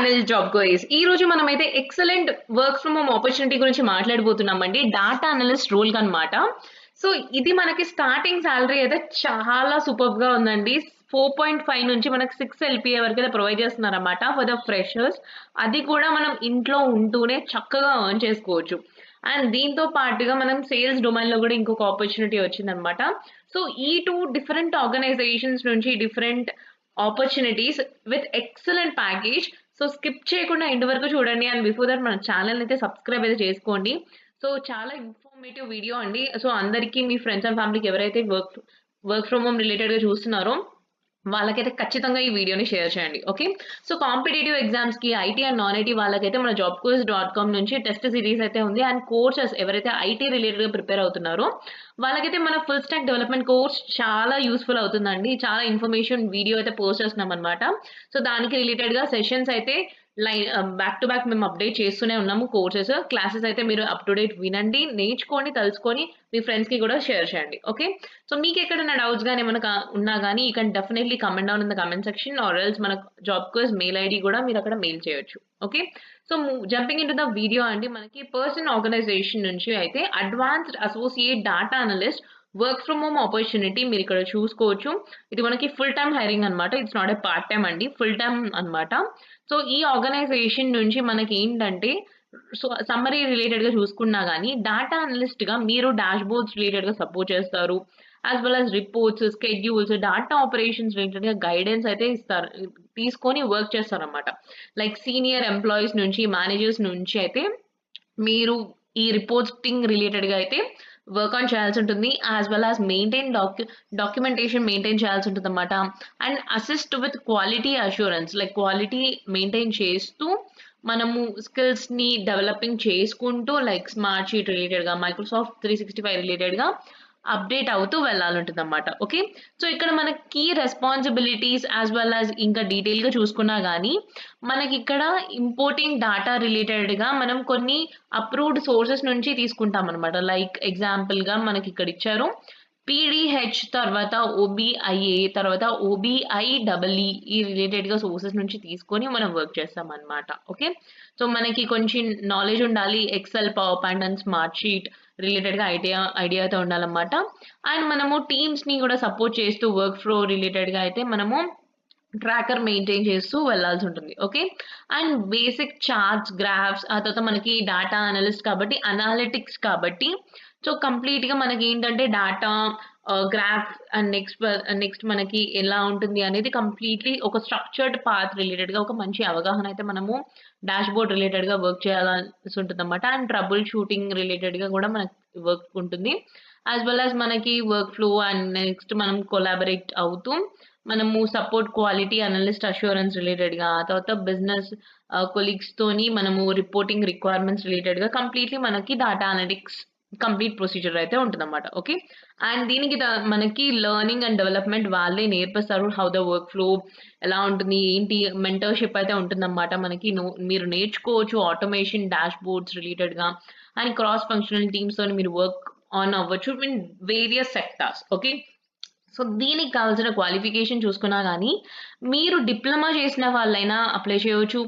Channel job గోయిస్. ఈ రోజు మనమైతే excellent work from home opportunity గురించి మాట్లాడబోతున్నామండి. డాటా అనలిస్ట్ రోల్ కనమాట. సో ఇది మనకి స్టార్టింగ్ సాలరీ అయితే చాలా సూపర్బ్‌గా ఉందండి. 4.5 నుంచి మనకు 6 ఎల్‌పీఏ వరకైతే ప్రొవైడ్ చేస్తున్నారన్నమాట ఫర్ ద ఫ్రెషర్స్. అది కూడా మనం ఇంట్లో ఉంటూనే చక్కగా ఎర్న్ చేసుకోవచ్చు. అండ్ దీంతో పాటుగా మనం సేల్స్ డొమైన్‌లో కూడా ఇంకొక ఆపర్చునిటీ వచ్చిందన్నమాట. సో ఈ 2 డిఫరెంట్ ఆర్గనైజేషన్స్ నుంచి different opportunities with excellent package. So skip చేయకుండా ఎండ్ వరకు చూడండి. అండ్ బిఫోర్ దట్ మన ఛానల్ అయితే సబ్స్క్రైబ్ అయితే చేసుకోండి. సో చాలా ఇన్ఫర్మేటివ్ వీడియో అండి. సో అందరికీ మీ ఫ్రెండ్స్ అండ్ ఫ్యామిలీకి ఎవరైతే వర్క్ ఫ్రమ్ హోమ్ రిలేటెడ్‌గా చూస్తున్నారో వాళ్ళకైతే ఖచ్చితంగా ఈ వీడియోని షేర్ చేయండి. ఓకే. సో కాంపిటీటివ్ ఎగ్జామ్స్‌కి ఐటీ అండ్ నాన్ ఐటీ వాళ్ళకైతే మన jobquiz.com నుంచి టెస్ట్ సిరీస్ అయితే ఉంది. అండ్ కోర్సెస్ ఎవరైతే ఐటీ రిలేటెడ్‌గా ప్రిపేర్ అవుతున్నారో వాళ్ళకైతే మన ఫుల్ స్టాక్ డెవలప్‌మెంట్ కోర్స్ చాలా యూజ్‌ఫుల్ అవుతుందండి. చాలా ఇన్ఫర్మేషన్ వీడియో అయితే పోస్ట్ చేస్తున్నామన్నమాట. సో దానికి రిలేటెడ్‌గా సెషన్స్ అయితే బ్యాక్ టు బ్యాక్ మేము అప్డేట్ చేస్తూనే ఉన్నాము కోర్సెస్. క్లాసెస్ అయితే మీరు అప్ టు డేట్ వినండి, నేర్చుకోండి, తెలుసుకొని మీ ఫ్రెండ్స్‌కి కూడా షేర్ చేయండి. ఓకే. సో మీకెక్కడైనా డౌట్స్ గాని ఏమైనా ఉన్నా గాని you can definitely comment down in the comment section or else మన జాబ్ క్విజ్ మెయిల్ ఐడీ కూడా మీరు అక్కడ మెయిల్ చేయొచ్చు. Okay. So jumping into the video అండి, మనకి పర్సన్ ఆర్గనైజేషన్ నుంచి అయితే advanced associate data analyst work from home opportunity మీరు ఇక్కడ చూసుకోవచ్చు. ఇది మనకి ఫుల్ టైమ్ హైరింగ్ అన్నమాట. It's not a part time అండి, ఫుల్ టైమ్ అన్నమాట. సో ఈ ఆర్గనైజేషన్ నుంచి మనకి ఏంటంటే సో సమ్మరీ రిలేటెడ్‌గా చూసుకున్నా గాని డాటా అనలిస్ట్‌గా మీరు డాష్‌బోర్డ్స్ రిలేటెడ్‌గా సపోర్ట్ చేస్తారు. As well as reports, schedules, data operations రిలేటెడ్‌గా గైడెన్స్ అయితే ఇస్తారు. తీసుకొని వర్క్ చేస్తారన్నమాట. లైక్ సీనియర్ ఎంప్లాయీస్ నుంచి, మేనేజర్స్ నుంచి అయితే మీరు ఈ రిపోర్టింగ్ రిలేటెడ్‌గా అయితే వర్క్ ఆన్ చేయాల్సి ఉంటుంది. As well as documentation maintain చేయాల్సి ఉంటుందన్నమాట. And assist with quality assurance, like quality maintain చేస్తూ మనము స్కిల్స్‌ని డెవలపింగ్ చేసుకుంటూ లైక్ స్మార్ట్ షీట్ రిలేటెడ్‌గా, మైక్రోసాఫ్ట్ 365 రిలేటెడ్‌గా అప్డేట్ అవుతూ వెళ్ళాలంటుందన్నమాట. ఓకే. సో ఇక్కడ మన key responsibilities as well as ఇంకా డీటెయిల్‌గా చూసుకున్నా గాని మనకిక్కడ ఇంపోర్టింగ్ డాటా రిలేటెడ్‌గా మనం కొన్ని అప్రూవ్డ్ సోర్సెస్ నుంచి తీసుకుంటామన్నమాట. లైక్ ఎగ్జాంపుల్‌గా మనకిక్కడ ఇచ్చారు. పీడీహెచ్ తర్వాత ఓబీఐఏ తర్వాత ఓబీఐఈఈ ఈ రిలేటెడ్‌గా సోర్సెస్ నుంచి తీసుకొని మనం వర్క్ చేస్తామన్నమాట. ఓకే. సో మనకి కొంచెం నాలెడ్జ్ ఉండాలి. Excel, PowerPoint and Smartsheet రిలేటెడ్‌గా ఐడియా అయితే ఉండాలన్నమాట. అండ్ మనము టీమ్స్‌ని కూడా సపోర్ట్ చేస్తూ వర్క్ ఫ్లో రిలేటెడ్‌గా అయితే మనము ట్రాకర్ మెయింటైన్ చేస్తూ వెళ్ళాల్సి ఉంటుంది. Okay. And basic charts, graphs, ఆ తర్వాత మనకి డాటా అనలిస్ట్ కాబట్టి అనాలిటిక్స్ కాబట్టి సో కంప్లీట్‌గా మనకేంటంటే డాటా గ్రాఫ్ అండ్ నెక్స్ట్ మనకి ఎలా ఉంటుంది అనేది కంప్లీట్‌లీ ఒక స్ట్రక్చర్డ్ పాత్ రిలేటెడ్‌గా ఒక మంచి అవగాహన అయితే మనము డాష్‌బోర్డ్ రిలేటెడ్‌గా వర్క్ చేయాల్సి ఉంటుందన్నమాట. అండ్ ట్రబుల్ షూటింగ్ రిలేటెడ్‌గా కూడా మనకి వర్క్ ఉంటుంది. యాస్ వెల్ యాస్ మనకి వర్క్ ఫ్లో అండ్ నెక్స్ట్ మనం కొలాబరేట్ అవుతూ మనము సపోర్ట్ క్వాలిటీ అనలిస్ట్ అష్యూరెన్స్ రిలేటెడ్‌గా, ఆ తర్వాత బిజినెస్ కొలీగ్స్‌తోని మనము రిపోర్టింగ్ రిక్వైర్మెంట్స్ రిలేటెడ్‌గా కంప్లీట్‌లీ మనకి డాటా అనలిటిక్స్ కంప్లీట్ ప్రొసీజర్ అయితే ఉంటుందన్నమాట. ఓకే. అండ్ దీనికి మనకి లెర్నింగ్ అండ్ డెవలప్‌మెంట్ వాళ్ళే నేర్పిస్తారు. హౌ ద వర్క్ ఫ్లో ఎలా ఉంటుంది, ఏంటి మెంటర్‌షిప్ అయితే ఉంటుందన్నమాట. మనకి మీరు నేర్చుకోవచ్చు ఆటోమేషన్ డాష్‌బోర్డ్స్ రిలేటెడ్‌గా అండ్ క్రాస్ ఫంక్షనల్ టీమ్స్‌తోని మీరు వర్క్ ఆన్ అవ్వచ్చు in various sectors. Okay. So దీనికి కావాల్సిన క్వాలిఫికేషన్ చూసుకున్నా గాని మీరు డిప్లొమా చేసిన వాళ్ళైనా అప్లై చేయవచ్చు.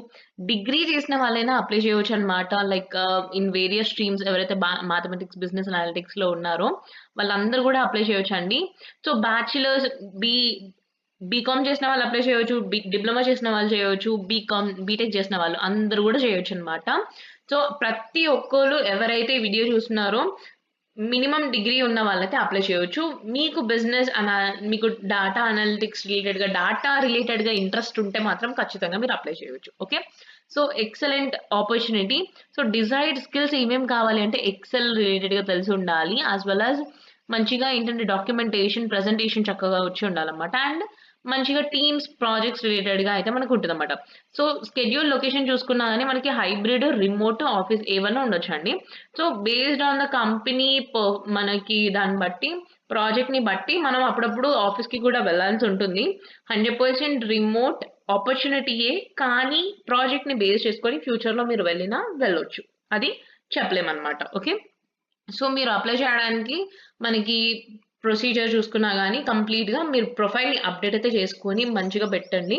డిగ్రీ చేసిన వాళ్ళైనా అప్లై చేయొచ్చన్నమాట. లైక్ ఇన్ వేరియస్ స్ట్రీమ్స్ ఎవరైతే మ్యాథమెటిక్స్, బిజినెస్ అనలిటిక్స్‌లో ఉన్నారో వాళ్ళందరూ కూడా అప్లై చేయొచ్చండి. సో బ్యాచిలర్స్, బీకామ్ చేసిన వాళ్ళు అప్లై చేయొచ్చు. డిప్లొమా చేసిన వాళ్ళు చేయొచ్చు. బీటెక్ చేసిన వాళ్ళు అందరూ కూడా చేయొచ్చన్నమాట. సో ప్రతి ఒక్కళ్ళు ఎవరైతే వీడియో చూస్తున్నారో మినిమమ్ డిగ్రీ ఉన్న వాళ్ళైతే అప్లై చేయొచ్చు. మీకు మీకు డాటా అనలిటిక్స్ డాటా రిలేటెడ్‌గా ఇంట్రెస్ట్ ఉంటే మాత్రం ఖచ్చితంగా మీరు అప్లై చేయొచ్చు. Okay. So excellent opportunity. So desired skills ఏమేమి కావాలి అంటే ఎక్సెల్ రిలేటెడ్‌గా తెలిసి ఉండాలి. యాస్ వెల్ యాస్ మంచిగా ఏంటంటే డాక్యుమెంటేషన్, ప్రెజెంటేషన్ చక్కగా వచ్చి ఉండాలన్నమాట. అండ్ మంచిగా టీమ్స్, ప్రాజెక్ట్స్ రిలేటెడ్‌గా అయితే మనకు ఉంటదన్నమాట. సో స్కెడ్యూల్, లొకేషన్ చూసుకున్నా గాని మనకి హైబ్రిడ్, రిమోట్, ఆఫీస్ ఏవన్నా ఉండొచ్చండి. So based on the company మనకి దాన్ని బట్టి ప్రాజెక్ట్‌ని బట్టి మనం అప్పుడప్పుడు ఆఫీస్‌కి కూడా వెళ్ళాల్సి ఉంటుంది. 100% రిమోట్ ఆపర్చునిటీయే, కానీ ప్రాజెక్ట్‌ని బేస్ చేసుకొని ఫ్యూచర్‌లో మీరు వెళ్ళొచ్చు. అది చెప్పలేమన్నమాట. ఓకే. సో మీరు అప్లై చేయడానికి మనకి ప్రొసీజర్ చూసుకున్నా గాని కంప్లీట్‌గా మీరు ప్రొఫైల్‌ని అప్డేట్ అయితే చేసుకొని మంచిగా పెట్టండి.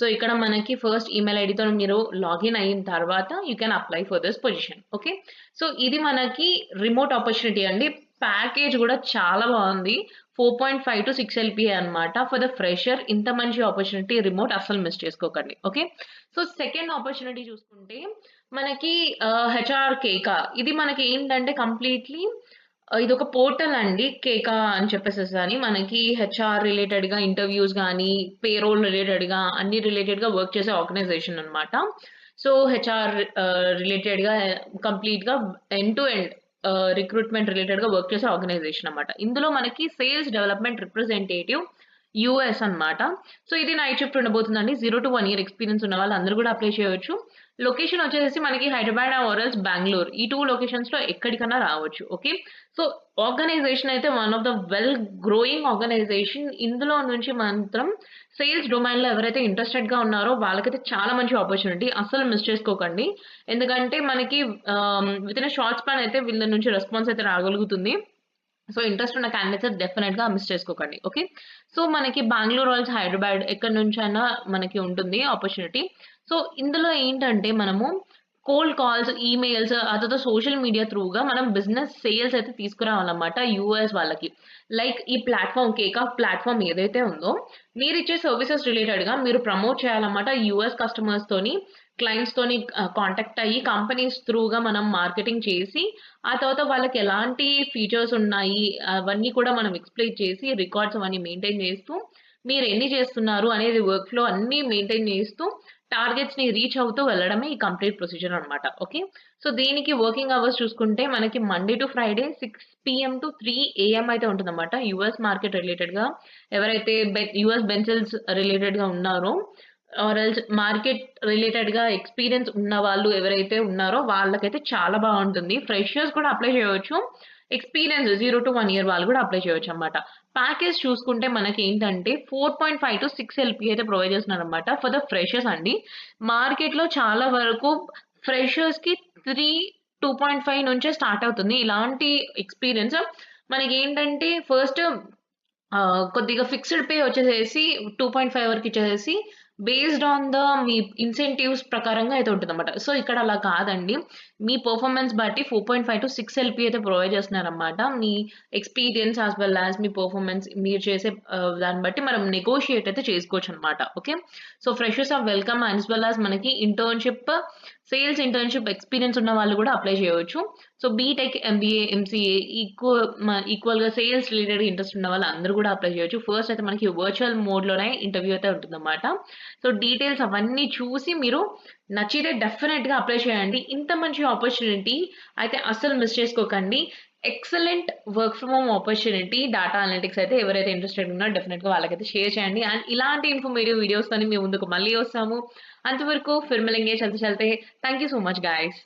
సో ఇక్కడ మనకి ఫస్ట్ ఈమెయిల్ ఐడితో మీరు లాగిన్ అయిన తర్వాత you can apply for this position. Okay. So ఇది మనకి రిమోట్ ఆపర్చునిటీ అండి. ప్యాకేజ్ కూడా చాలా బాగుంది. 4.5 to 6 LPA అనమాట. ఫర్ ద ఫ్రెషర్ ఇంత మంచి ఆపర్చునిటీ రిమోట్ అస్సలు మిస్ చేసుకోకండి. ఓకే. సో సెకండ్ ఆపర్చునిటీ చూసుకుంటే మనకి హెచ్ఆర్ కేకా. ఇది మనకి ఏంటంటే కంప్లీట్లీ ఇదొక పోర్టల్ అండి. కేకా అని చెప్పేసేసి అని మనకి హెచ్ఆర్ రిలేటెడ్‌గా ఇంటర్వ్యూస్ గానీ, పేరోల్ రిలేటెడ్‌గా అన్ని రిలేటెడ్‌గా వర్క్ చేసే ఆర్గనైజేషన్ అనమాట. సో హెచ్ఆర్ రిలేటెడ్‌గా కంప్లీట్‌గా ఎండ్ టు ఎండ్ రిక్రూట్‌మెంట్ రిలేటెడ్‌గా వర్క్ చేసే ఆర్గనైజేషన్ అనమాట. ఇందులో మనకి సేల్స్ డెవలప్‌మెంట్ రిప్రజెంటేటివ్ యూఎస్ అనమాట. సో ఇది నైట్ షిఫ్ట్ ఉండబోతుందండి. 0-1 ఇయర్ ఎక్స్‌పీరియన్స్ ఉన్న వాళ్ళందరూ కూడా అప్లై చేయొచ్చు. లొకేషన్ వచ్చేసేసి మనకి హైదరాబాద్ ఆర్ ఎల్స్ బెంగుళూరు. ఈ 2 లొకేషన్స్‌లో ఎక్కడికన్నా రావచ్చు. ఓకే. సో ఆర్గనైజేషన్ అయితే one of the well growing organization. ఇందులో నుంచి మాత్రం సేల్స్ డొమైన్‌లో ఎవరైతే ఇంట్రెస్టెడ్‌గా ఉన్నారో వాళ్ళకైతే చాలా మంచి ఆపర్చునిటీ. అస్సలు మిస్ చేసుకోకండి. ఎందుకంటే మనకి వితిన్ ఎ షార్ట్ స్పాన్ అయితే వీళ్ళ నుంచి రెస్పాన్స్ అయితే రాగలుగుతుంది. సో ఇంట్రెస్ట్ ఉన్న క్యాండిడేట్స్ డెఫినెట్‌గా మిస్ చేసుకోకండి. ఓకే. సో మనకి బెంగుళూరు ఆల్స్ హైదరాబాద్ ఎక్కడి నుంచైనా మనకి ఉంటుంది ఆపర్చునిటీ. సో ఇందులో ఏంటంటే మనము కోల్డ్ కాల్స్, ఈమెయిల్స్ ఆ తర్వాత సోషల్ మీడియా త్రూగా మనం బిజినెస్ సేల్స్ అయితే తీసుకురావాలన్నమాట యూఎస్ వాళ్ళకి. లైక్ ఈ ప్లాట్‌ఫార్మ్ కేకాఫ్ ప్లాట్‌ఫార్మ్ ఏదైతే ఉందో మీరిచ్చే సర్వీసెస్ రిలేటెడ్‌గా మీరు ప్రమోట్ చేయాలన్నమాట. యూఎస్ కస్టమర్స్‌తోని, క్లయింట్స్‌తోని కాంటాక్ట్ అయ్యి కంపెనీస్ త్రూగా మనం మార్కెటింగ్ చేసి, ఆ తర్వాత వాళ్ళకి ఎలాంటి ఫీచర్స్ ఉన్నాయి అవన్నీ కూడా మనం ఎక్స్‌ప్లెయిన్ చేసి రికార్డ్స్ అవన్నీ మెయింటైన్ చేస్తూ, మీరు ఎన్ని చేస్తున్నారు అనేది వర్క్ ఫ్లో అన్నీ మెయింటైన్ చేస్తూ టార్గెట్స్‌ని రీచ్ అవుతూ వెళ్ళడమే ఈ కంప్లీట్ ప్రొసీజర్ అన్నమాట. ఓకే. సో దీనికి వర్కింగ్ అవర్స్ చూసుకుంటే మనకి Monday to Friday 6 PM to 3 AM అయితే ఉంటుందన్నమాట. యూఎస్ మార్కెట్ రిలేటెడ్‌గా ఎవరైతే యూఎస్ బెంచెల్స్ రిలేటెడ్‌గా ఉన్నారో ఆర్ ఎల్స్ మార్కెట్ రిలేటెడ్‌గా ఎక్స్‌పీరియన్స్ ఉన్న వాళ్ళు ఎవరైతే ఉన్నారో వాళ్ళకైతే చాలా బావుంటుంది. ఫ్రెషర్స్ కూడా అప్లై చేయవచ్చు. ఎక్స్‌పీరియన్స్ 0-1 ఇయర్ వాళ్ళు కూడా అప్లై చేయొచ్చన్నమాట. ప్యాకేజ్ చూసుకుంటే మనకేంటంటే 4.5-6 ఎల్‌పీ అయితే ప్రొవైడ్ చేస్తున్నారన్నమాట. ఫర్ ద ఫ్రెషర్స్ అండి. మార్కెట్‌లో చాలా వరకు ఫ్రెషర్స్‌కి 2.5 నుంచే స్టార్ట్ అవుతుంది. ఇలాంటి ఎక్స్‌పీరియన్స్ మనకేంటంటే ఫస్ట్ కొద్దిగా ఫిక్స్‌డ్ పే వచ్చేసేసి 2.5 వరకు ఇచ్చేసేసి బేస్డ్ ఆన్ ద మీ ఇన్సెంటివ్స్ ప్రకారంగా అయితే ఉంటుందన్నమాట. సో ఇక్కడ అలా కాదండి. మీ పెర్ఫార్మన్స్ బట్టి 4.5-6 ఎల్‌పీ అయితే ప్రొవైడ్ చేస్తున్నారన్నమాట. మీ ఎక్స్‌పీరియన్స్ యాస్ వెల్ యాస్ మీ పెర్ఫార్మన్స్ మీరు చేసే దాన్ని బట్టి మనం నెగోషియేట్ అయితే చేసుకోవచ్చన్నమాట. Okay. So freshers are welcome as well as మనకి ఇంటర్న్‌షిప్, సేల్స్ ఇంటర్న్‌షిప్ ఎక్స్‌పీరియన్స్ ఉన్న వాళ్ళు కూడా అప్లై చేయవచ్చు. సో బీటెక్, ఎంబీఏ, ఎంసీఏ ఈక్వల్‌గా సేల్స్ రిలేటెడ్ ఇంట్రెస్ట్ ఉన్న వాళ్ళు అందరూ కూడా అప్లై చేయొచ్చు. ఫస్ట్ అయితే మనకి వర్చువల్ మోడ్‌లోనే ఇంటర్వ్యూ అయితే ఉంటుందన్నమాట. సో డీటెయిల్స్ అవన్నీ చూసి మీరు నచ్చితే డెఫినెట్‌గా అప్లై చేయండి. ఇంత మంచి ఆపర్చునిటీ అయితే అస్సలు మిస్ చేసుకోకండి. Excellent work from home opportunity. Data analytics అయితే ఎవరైతే ఇంట్రెస్టెడ్ ఉన్నారో డెఫినెట్‌గా వాళ్ళకైతే షేర్ చేయండి. అండ్ ఇలాంటి ఇన్ఫర్మేటివ్ వీడియోస్‌తోని మీ ముందుకు మళ్ళీ వస్తాము. అంతవరకు ఫిర్ మిలేంగే చల్తే చల్తే. Thank you so much guys.